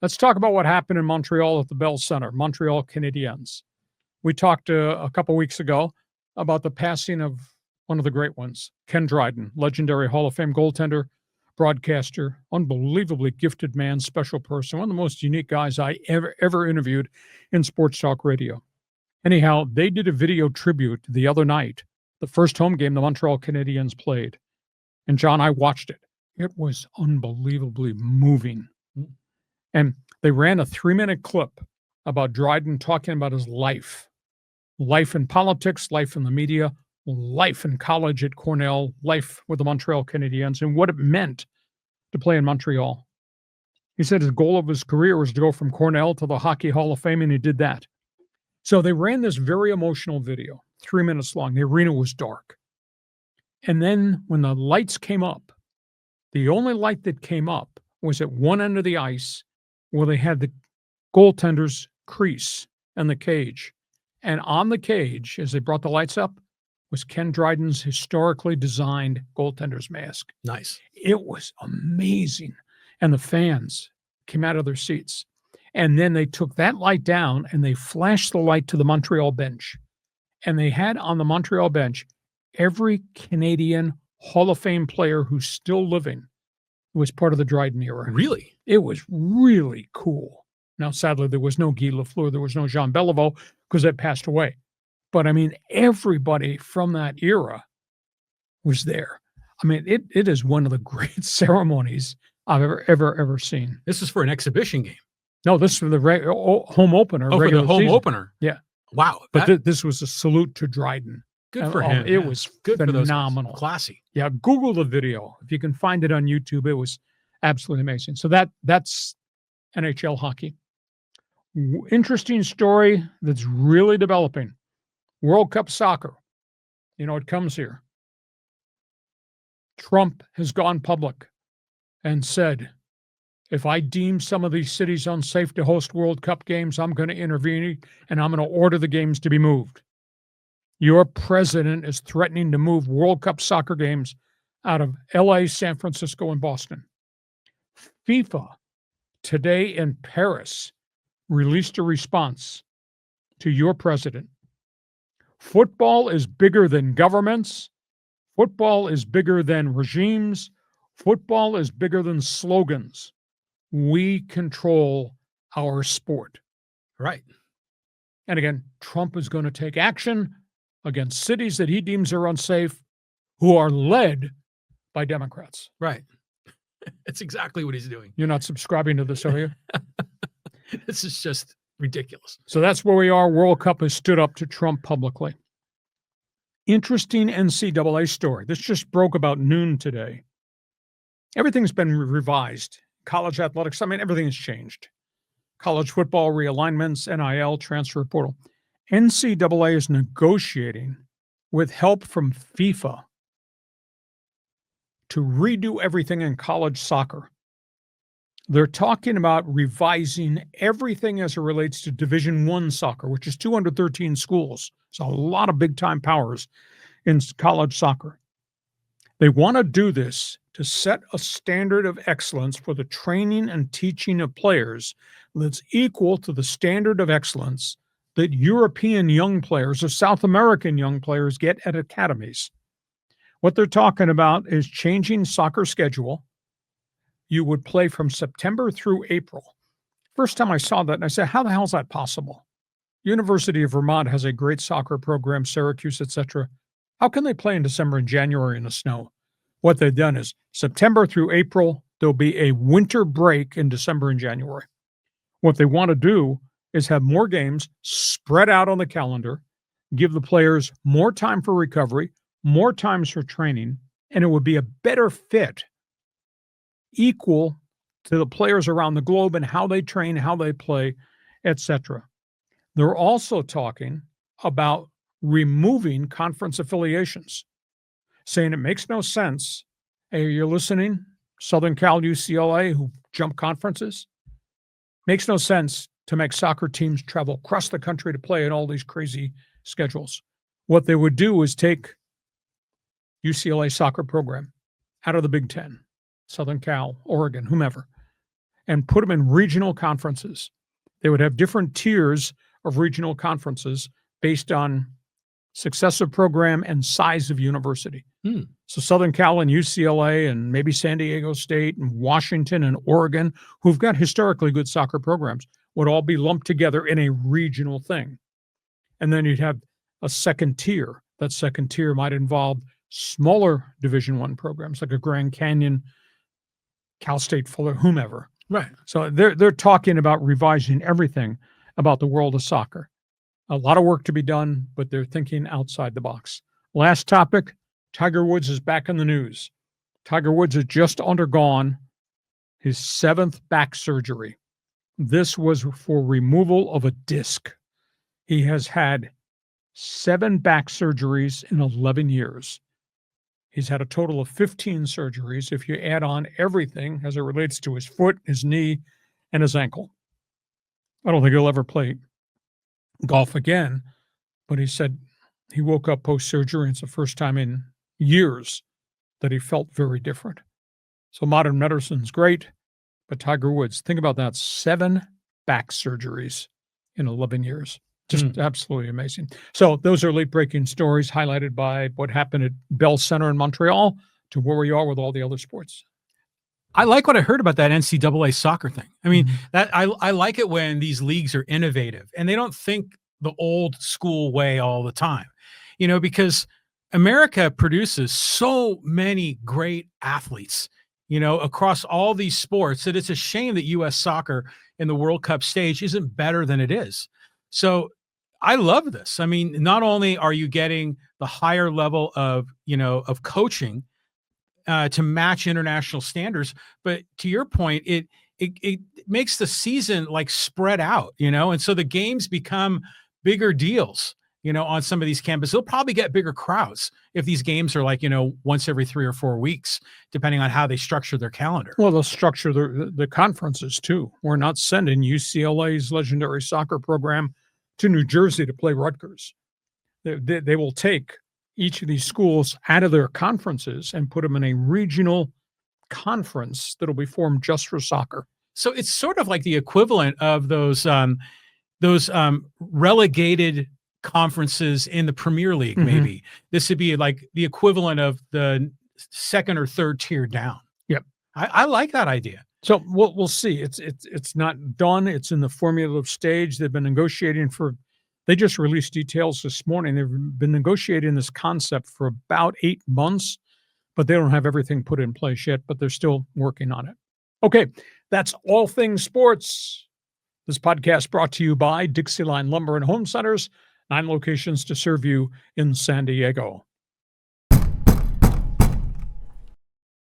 Let's talk about what happened in Montreal at the Bell Center, Montreal Canadiens. We talked a couple weeks ago about the passing of one of the great ones, Ken Dryden, legendary Hall of Fame goaltender, broadcaster, unbelievably gifted man, special person, one of the most unique guys I ever interviewed in sports talk radio. Anyhow, they did a video tribute the other night, the first home game the Montreal Canadiens played. And John, I watched it. It was unbelievably moving. And they ran a 3-minute clip about Dryden talking about his life in politics, life in the media, life in college at Cornell, life with the Montreal Canadiens, and what it meant to play in Montreal. He said his goal of his career was to go from Cornell to the Hockey Hall of Fame, and he did that. So they ran this very emotional video, 3 minutes long. The arena was dark. And then when the lights came up, the only light that came up was at one end of the ice where they had the goaltender's crease and the cage. And on the cage, as they brought the lights up, was Ken Dryden's historically designed goaltender's mask. Nice. It was amazing. And the fans came out of their seats. And then they took that light down and they flashed the light to the Montreal bench. And they had on the Montreal bench every Canadian Hall of Fame player who's still living who was part of the Dryden era. Really? It was really cool. Now, sadly, there was no Guy Lafleur, there was no Jean Beliveau because they passed away. But I mean, everybody from that era was there. I mean, it is one of the great ceremonies I've ever seen. This is for an exhibition game. No, this was the home opener. Oh, for the home season. opener. Yeah. Wow. But this was a salute to Dryden. Good for him. It was good phenomenal. For those classy. Yeah, Google the video. If you can find it on YouTube, it was absolutely amazing. So that's NHL hockey. Interesting story that's really developing. World Cup soccer. You know, it comes here. Trump has gone public and said, if I deem some of these cities unsafe to host World Cup games, I'm going to intervene and I'm going to order the games to be moved. Your president is threatening to move World Cup soccer games out of LA, San Francisco, and Boston. FIFA today in Paris released a response to your president. Football is bigger than governments. Football is bigger than regimes. Football is bigger than slogans. We control our sport. Right. And again, Trump is going to take action against cities that he deems are unsafe, who are led by Democrats. Right. That's exactly what he's doing. You're not subscribing to this, are you? This is just ridiculous. So that's where we are. World Cup has stood up to Trump publicly. Interesting NCAA story. This just broke about noon today. Everything's been revised. College athletics, I mean, everything has changed. College football realignments, NIL, transfer portal. NCAA is negotiating with help from FIFA to redo everything in college soccer. They're talking about revising everything as it relates to Division I soccer, which is 213 schools. So a lot of big-time powers in college soccer. They want to do this to set a standard of excellence for the training and teaching of players that's equal to the standard of excellence that European young players or South American young players get at academies. What they're talking about is changing soccer schedule. You would play from September through April. First time I saw that, and I said, how the hell is that possible? University of Vermont has a great soccer program, Syracuse, etc. How can they play in December and January in the snow? What they've done is September through April, there'll be a winter break in December and January. What they want to do is have more games spread out on the calendar, give the players more time for recovery, more times for training, and it would be a better fit, equal to the players around the globe and how they train, how they play, etc. They're also talking about removing conference affiliations, saying it makes no sense. Hey, you're listening? Southern Cal, UCLA, who jump conferences? Makes no sense to make soccer teams travel across the country to play in all these crazy schedules. What they would do is take UCLA soccer program out of the Big Ten, Southern Cal, Oregon, whomever, and put them in regional conferences. They would have different tiers of regional conferences based on successive program and size of university. So Southern Cal and UCLA and maybe San Diego State and Washington and Oregon, who've got historically good soccer programs, would all be lumped together in a regional thing. And then you'd have a second tier. That second tier might involve smaller Division I programs like a Grand Canyon, Cal State Fuller, whomever. Right. So they're talking about revising everything about the world of soccer. A lot of work to be done, but they're thinking outside the box. Last topic, Tiger Woods is back in the news. Tiger Woods has just undergone his 7th back surgery. This was for removal of a disc. He has had 7 back surgeries in 11 years. He's had a total of 15 surgeries if you add on everything as it relates to his foot, his knee, and his ankle. I don't think he'll ever play golf again, but he said he woke up post-surgery and it's the first time in years that he felt very different. So modern medicine's great, but Tiger Woods, think about that, 7 back surgeries in 11 years. Just absolutely amazing. So those are late-breaking stories highlighted by what happened at Bell Center in Montreal to where we are with all the other sports. I like what I heard about that NCAA soccer thing. I mean, that I like it when these leagues are innovative and they don't think the old school way all the time, because America produces so many great athletes, across all these sports that it's a shame that U.S. soccer in the World Cup stage isn't better than it is. So I love this. I mean, not only are you getting the higher level of coaching to match international standards, but to your point, it makes the season like spread out, and so the games become bigger deals, on some of these campuses. They'll probably get bigger crowds if these games are like, once every 3 or 4 weeks, depending on how they structure their calendar. Well, they'll structure the conferences too. We're not sending UCLA's legendary soccer program to New Jersey to play Rutgers. They will take each of these schools out of their conferences and put them in a regional conference that'll be formed just for soccer. So it's sort of like the equivalent of those relegated conferences in the Premier League. Maybe this would be like the equivalent of the second or third tier down. Yep. I like that idea. So we'll see. It's not done. It's in the formulative stage. They've been negotiating they just released details this morning. They've been negotiating this concept for about 8 months, but they don't have everything put in place yet, but they're still working on it. Okay, that's all things sports. This podcast brought to you by Dixieline Lumber and Home Centers, 9 locations to serve you in San Diego.